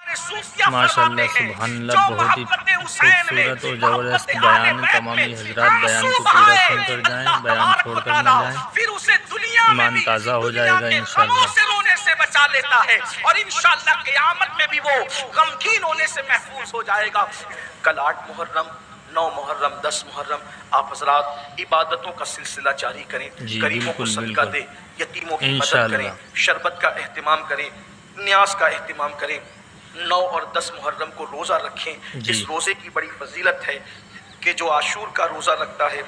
ماشاءاللہ سبحان اللہ، بہت ہی خوبصورت اور زبردست بیان. تمامی حضرات بیان کو پورا سن کر جائیں، بیان چھوڑ کر نہ جائیں، ایمان تازہ ہو جائے گا انشاءاللہ. سے بچا لیتا ہے اور انشاءاللہ قیامت میں بھی وہ غمگین ہونے سے محفوظ ہو جائے گا. کل 8 محرم، 9 محرم، 10 محرم آپ حضرات عبادتوں کا سلسلہ جاری کریں. غریبوں کو صدقہ دیں، یتیموں کی مدد کریں، شربت کا اہتمام کریں، نیاز کا اہتمام کریں. 9 اور 10 محرم کو روزہ رکھیں. اس روزے کی بڑی فضیلت ہے کہ جو عاشور کا روزہ رکھتا ہے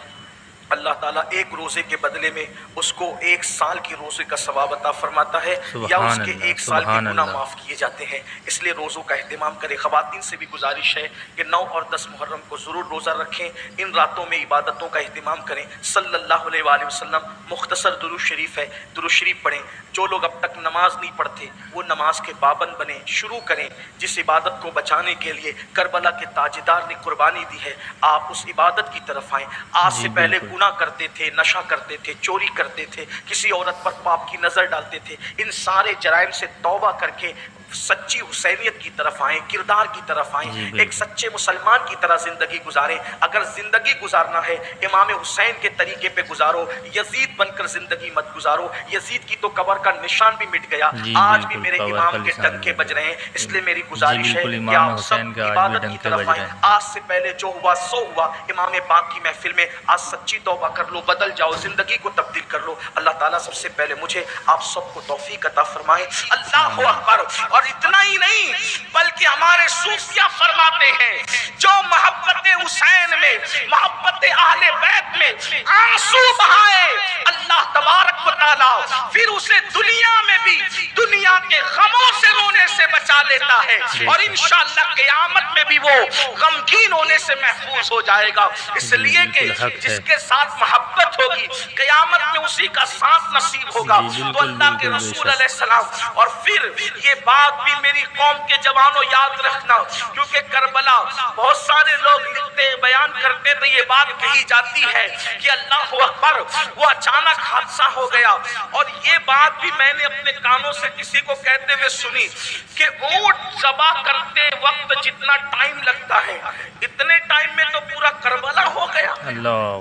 اللہ تعالیٰ ایک روزے کے بدلے میں اس کو 1 سال کی روزے کا ثواب عطا فرماتا ہے، یا اس کے 1 سال کے گناہ معاف کیے جاتے ہیں. اس لیے روزوں کا اہتمام کریں. خواتین سے بھی گزارش ہے کہ 9 اور 10 محرم کو ضرور روزہ رکھیں. ان راتوں میں عبادتوں کا اہتمام کریں. صلی اللہ علیہ وآلہ وسلم مختصر درود شریف ہے، درود شریف پڑھیں. جو لوگ اب تک نماز نہیں پڑھتے وہ نماز کے پابند بنیں، شروع کریں. جس عبادت کو بچانے کے لیے کربلا کے تاجدار نے قربانی دی ہے، آپ اس عبادت کی طرف آئیں. آج سے پہلے گناہ کرتے تھے، نشہ کرتے تھے، چوری کرتے تھے، کسی عورت پر پاپ کی نظر ڈالتے تھے، ان سارے جرائم سے توبہ کر کے سچی حسینیت کی طرف آئیں، کردار کی طرف آئیں، ایک سچے مسلمان کی طرح زندگی گزاریں. اگر زندگی گزارنا ہے امام حسین کے طریقے پہ گزارو، یزید بن کر زندگی مت گزارو. یزید کی تو قبر کا نشان بھی مٹ گیا، آج بھی میرے امام کے ڈنکے بج رہے ہیں. اس لیے میری گزارش ہے کہ آپ سب عبادت کی طرف آئیں. آج سے پہلے جو ہوا سو ہوا. امام پاک کی محفل میں آج سچی توبہ کر لو، بدل جاؤ، زندگی کو تبدیل کر لو. اللہ تعالیٰ سب سے پہلے مجھے آپ سب کو توفیق عطا فرمائے. اللہ اکبر. اور اتنا ہی نہیں بلکہ ہمارے صوفیہ فرماتے ہیں جو محبت حسین میں، محبت اہل بیت میں آنسو بہائے اللہ تبارک و تعالیٰ پھر اسے دنیا میں بھی دنیا کے غموں سے رونے سے بچا لیتا ہے اور انشاءاللہ قیامت میں بھی وہ غمگین ہونے سے محفوظ ہو جائے گا. اس لیے کہ جس کے ساتھ محبت ہوگی قیامت میں اسی کا ساتھ نصیب ہوگا. تو اللہ کے رسول علیہ السلام. اور پھر یہ بات بھی میری قوم کے جوانوں یاد رکھنا، کیونکہ کربلا بہت سارے لوگ لکھتے بیان کرتے تو یہ بات کہی جاتی ہے کہ اللہ اکبر وہ اچانک حادثہ ہو گیا. اور یہ بات بھی میں نے اپنے کانوں سے کسی کو کہتے ہوئے سنی کہ اونٹ ذبح کرتے وقت جتنا ٹائم لگتا ہے اتنے ٹائم میں تو پورا کربلا ہو گیا.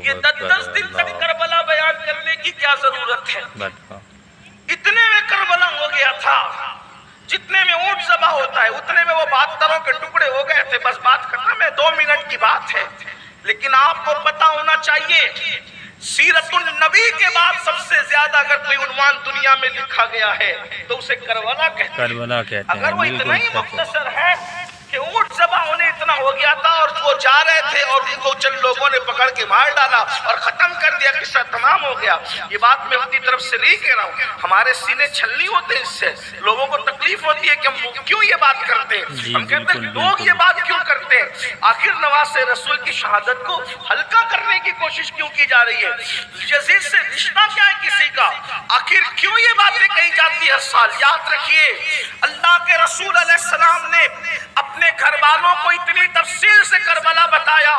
یہ 10 دن تک کربلا بیان کرنے کی کیا ضرورت ہے؟ اتنے میں کربلا ہو گیا تھا. جتنے میں اونٹ ذبح ہوتا ہے اتنے میں وہ 72 کے ٹکڑے ہو گئے تھے. بس بات ختم ہے، 2 منٹ کی بات ہے. لیکن آپ کو پتا ہونا چاہیے سیرت النبی کے بعد سب سے زیادہ اگر کوئی عنوان دنیا میں لکھا گیا ہے تو اسے کربلا کہتے ہیں. اگر وہ اتنا ہی مختصر ہے کہ اونٹ ذبح ہونے اتنا ہو گیا تھا اور وہ جا رہے تھے اور ان کو چند لوگوں نے پکڑ کے مار ڈالا اور ختم کر دیا، قصہ تمام ہو گیا. یہ بات میں اپنی طرف سے نہیں کہہ رہا ہوں، ہمارے سینے چھلنی ہوتے ہیں. اس سے لوگوں کو تکلیف ہوتی ہے کہ ہم کیوں یہ بات کرتے ہیں. ہم کہتے ہیں لوگ یہ بات کیوں کرتے ہیں؟ آخر نواز رسول کی شہادت کو ہلکا کرنے کی کوشش کیوں کی جا رہی ہے؟ یزید سے رشتہ کیا ہے کسی کا؟ آخر کیوں یہ باتیں کہی جاتی ہے ہر سال؟ یاد رکھیے اللہ کے رسول علیہ السلام نے اپنے گھر والوں کو اتنی تفصیل سے کربلا بتایا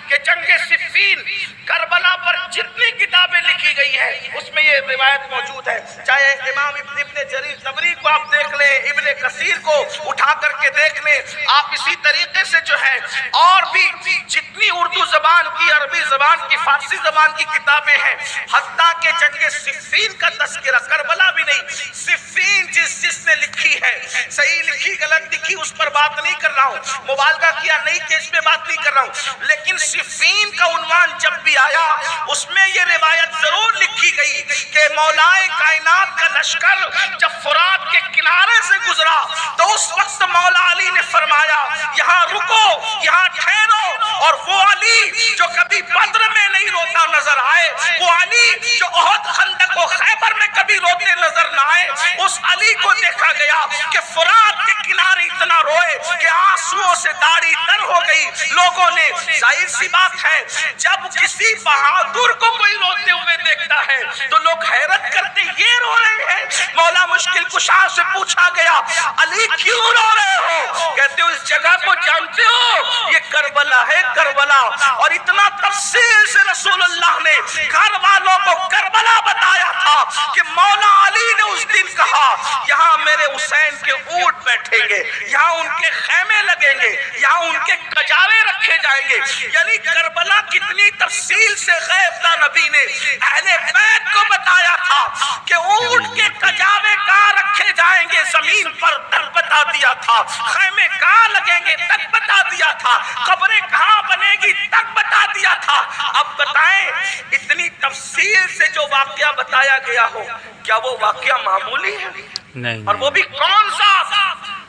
کہ جنگ صفین کربلا پر جتنی کتابیں لکھی گئی ہے اس میں یہ روایت موجود ہے. چاہے امام ابن جریر طبری کو آپ دیکھ لیں، ابن کثیر کو اٹھا کر کے دیکھ لیں. آپ اسی طریقے سے جو ہے اور بھی جتنی اردو زبان کی، عربی زبان کی، فارسی زبان کی کتابیں ہیں، حتیٰ کہ جنگ صفین کا تذکرہ، کربلا بھی نہیں، صفین جس نے لکھی ہے، صحیح لکھی غلط لکھی اس پر بات نہیں کر رہا ہوں، مبالغہ کیا نہیں کہ اس میں بات نہیں کر رہا ہوں، لیکن صفین کا عنوان جب بھی آیا اس میں یہ روایت ضرور لکھی گئی کہ مولائے کائنات کا لشکر جب فرات کے کنارے سے گزرا تو اس وقت مولا علی نے فرمایا یہاں رکو، یہاں ٹھہرو. اور وہ علی جو کبھی بدر میں نہیں روتا نظر آئے، وہ علی جو احد، خندق و خیبر میں کبھی روتے نظر نہ آئے، اس علی کو دیکھا گیا کہ فرات کے کنارے اتنا روئے کہ آنسوؤں سے داڑھی تر ہو گئی. لوگوں نے، ظاہر سی بات ہے جب کسی بہادر کو کوئی روتے ہوئے دیکھتا ہے تو لوگ حیرت کرتے یہ رو رہے ہیں. مولا مشکل کشا سے پوچھا گیا علی کیوں رو رہے ہو؟ کہتے ہو اس جگہ کو جانتے ہو؟ یہ کربلا ہے، کربلا۔ اور اتنا تفصیل سے رسول اللہ نے گھر والوں کو کربلا بتایا تھا کہ مولا علی نے اس دن کہا یہاں میرے حسین کے اونٹ بیٹھیں گے، یہاں ان کے خیمے لگیں گے، یہاں ان کے کجاوے رکھے جائیں گے۔ یعنی کربلا کتنی تفصیل سے غیب داں نبی نے اہل بیت کو بتایا تھا کہ اونٹ کے کجاوے کہاں رکھے جائیں گے، زمین پر تک بتا دیا تھا، خیمے کہاں لگیں گے تک بتا دیا تھا، قبریں کہاں بنے گی تک بتا دیا تھا۔ اب بتائیں اتنی تفصیل سے جو واقعہ بتایا گیا ہو، کیا وہ واقعہ معمولی ہے؟ نہیں، اور وہ بھی کون سا؟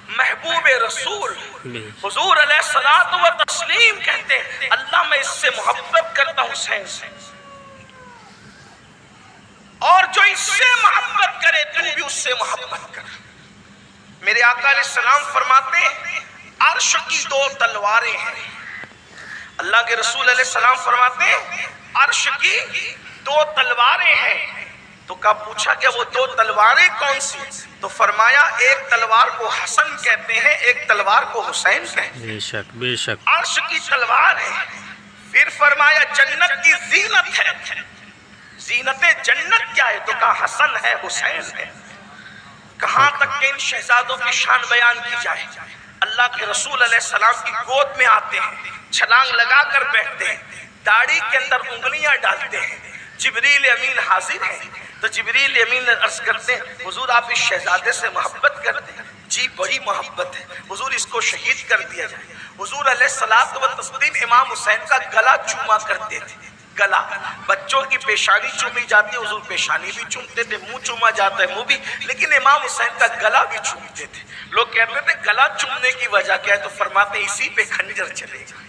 محبوب رسول حضور علیہ الصلوۃ و تسلیم کہتے ہیں اللہ میں اس سے محبت کرتا ہوں حسین سے، اور جو اس سے محبت کرے تو بھی اس سے محبت کر۔ میرے آقا علیہ السلام فرماتے ہیں عرش کی دو تلواریں ہیں۔ اللہ کے رسول علیہ السلام فرماتے ہیں عرش کی دو تلواریں ہیں۔ تو کہا پوچھا کہ وہ دو تلواریں کون سی؟ تو فرمایا ایک تلوار کو حسن کہتے ہیں، ایک تلوار کو حسین کہتے ہیں۔ بے شک بے شک۔ عرش کی تلوار ہے۔ پھر فرمایا جنت کی زینت ہے، زینت جنت کیا ہے؟ تو کہا حسن ہے، حسین ہے۔ کہاں تک کہ ان شہزادوں کی شان بیان کی جائے، اللہ کے رسول علیہ السلام کی گود میں آتے ہیں، چھلانگ لگا کر بیٹھتے ہیں، داڑھی کے اندر انگلیاں ڈالتے ہیں، جبریل امین حاضر ہیں تو جبریل امین نے عرض کرتے ہیں حضور آپ اس شہزادے سے محبت کرتے ہیں؟ جی بڑی محبت ہے۔ حضور اس کو شہید کر دیا جائے۔ حضور علیہ الصلوۃ و تسلیم امام حسین کا گلا چوما کرتے تھے، گلا۔ بچوں کی پیشانی چومی جاتی ہے، حضور پیشانی بھی چومتے تھے، منہ چوما جاتا ہے منہ بھی، لیکن امام حسین کا گلا بھی چومتے تھے۔ لوگ کہتے تھے گلا چومنے کی وجہ کیا ہے؟ تو فرماتے ہیں اسی پہ خنجر چلے گا۔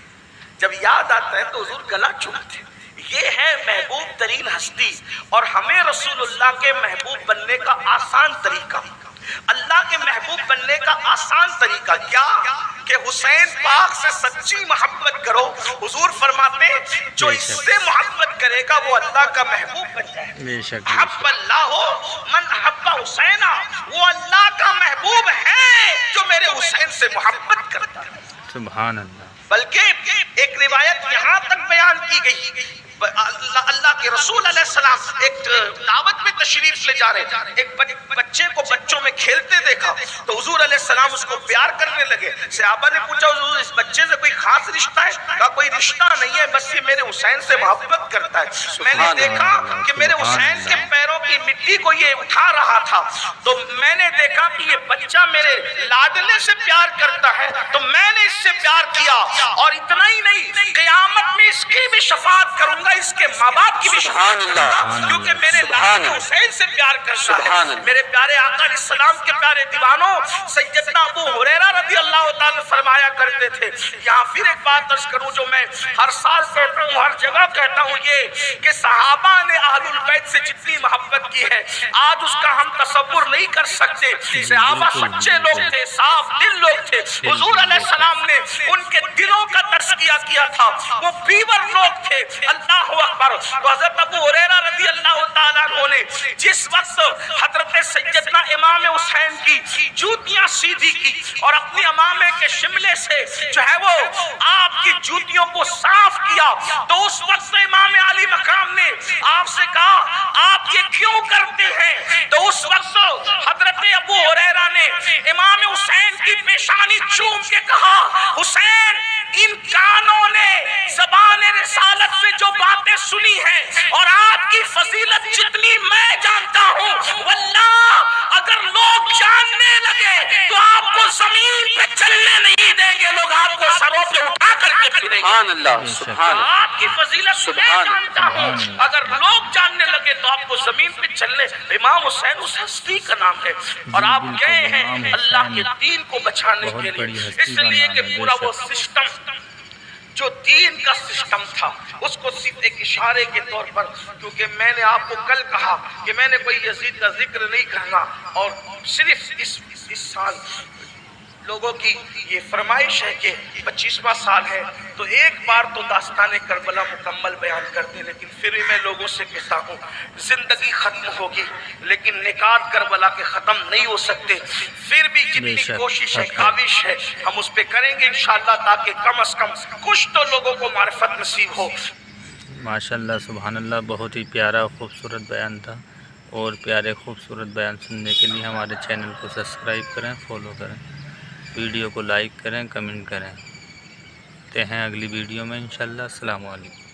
جب یاد آتا ہے تو حضور گلا چومتے۔ یہ ہے محبوب ترین ہستی، اور ہمیں رسول اللہ کے محبوب بننے کا آسان طریقہ، اللہ کے محبوب بننے کا آسان طریقہ کیا؟ کہ حسین پاک سے سچی محبت کرو۔ حضور فرماتے ہیں جو اس سے محبت کرے گا وہ اللہ کا محبوب بن جائے گا۔ حب اللہ من حب حسینا، وہ اللہ کا محبوب ہے جو میرے حسین سے محبت کرتا ہے۔ سبحان اللہ۔ بلکہ ایک روایت یہاں تک بیان کی گئی، اللہ کے رسول علیہ السلام ایک دعوت میں تشریف لے جا رہے ہیں، ایک بچے کو بچوں میں کھیلتے دیکھا تو حضور علیہ السلام اس کو پیار کرنے لگے۔ صحابہ نے پوچھا حضور اس بچے سے کوئی خاص رشتہ ہے؟ کہا کوئی رشتہ نہیں ہے، بس یہ میرے حسین سے محبت کرتا ہے۔ میں نے دیکھا کہ میرے حسین کے پیروں کی مٹی کو یہ اٹھا رہا تھا تو میں نے دیکھا کہ یہ بچہ میرے لاڈلے سے پیار کرتا ہے تو میں نے اس سے پیار کیا، اور اتنا ہی نہیں قیامت میں اس کی بھی شفاعت کروں گا، اس کے ماں باپ کی بھی شفاعت کروں گا، کیونکہ میرے لاڈلے حسین سے پیار کرتا ہے۔ میرے پیارے آقا علیہ السلام کے پیارے دیوانوں، سیدنا ابو ہریرہ رضی اللہ تعالیٰ فرمایا کرتے تھے، یہاں پھر ایک بات عرض کروں جو میں ہر سال کہتا ہوں، ہر جگہ کہتا ہوں، یہ کہ صحابہ نے اہل البیت سے جتنی محبت کی ہے آج اس کا ہم تصور نہیں کر سکتے۔ صحابہ سچے لوگ تھے، صاف دل لوگ تھے، حضور علیہ السلام نے ان کے دلوں کا تزکیہ کیا تھا، وہ پیور لوگ تھے۔ اللہ اکبر۔ تو حضرت ابو ہریرہ رضی اللہ تعالیٰ عنہ نے جس وقت حضرت سیدنا امام حسین کی جوتیاں سیدھی کی اور اپنی امامے کے شملے سے جو ہے وہ آپ کی جوتیوں کو صاف کیا تو اس وقت امام علی مقام نے آپ سے کہا آپ یہ کیوں کرتے ہیں؟ تو اس وقت حضرت ابو ہریرہ نے امام حسین کی پیشانی چوم کے کہا حسین ان کانوں نے زبان رسالت سے جو باتیں سنی ہیں اور آپ کی فضیلت جتنی میں جانتا ہوں واللہ اگر لوگ جاننے لگے تو آپ کو زمین پہ چلنے نہیں دیں گے، لوگ آپ کو سروں پہ اٹھا کر کے پھریں گے۔ سبحان اللہ، سبحان اللہ۔ آپ کی فضیلت میں جانتا ہوں، اگر لوگ جاننے لگے تو آپ کو زمین پہ چلنے۔ امام حسین اس ہستی کا نام ہے اور آپ گئے ہیں اللہ کے دین کو بچانے کے لیے، اس لیے کہ پورا وہ سسٹم جو دین کا سسٹم تھا اس کو صرف ایک اشارے کے طور پر، کیونکہ میں نے آپ کو کل کہا کہ میں نے کوئی یزید کا ذکر نہیں کرنا، اور صرف اس سال لوگوں کی یہ فرمائش ہے کہ 25واں سال ہے تو ایک بار تو داستان کربلا مکمل بیان کر دیں، لیکن پھر بھی میں لوگوں سے کہتا ہوں زندگی ختم ہوگی لیکن نکات کربلا کے ختم نہیں ہو سکتے، پھر بھی جتنی کوشش ہے کاوش ہے ہم اس پہ کریں گے انشاءاللہ، تاکہ کم از کم کچھ تو لوگوں کو معرفت نصیب ہو۔ ماشاءاللہ سبحان اللہ، بہت ہی پیارا خوبصورت بیان تھا، اور پیارے خوبصورت بیان سننے کے لیے ہمارے چینل کو سبسکرائب کریں، فالو کریں، ویڈیو کو لائک کریں، کمنٹ کریں۔ ملتے ہیں اگلی ویڈیو میں انشاءاللہ۔ السلام علیکم۔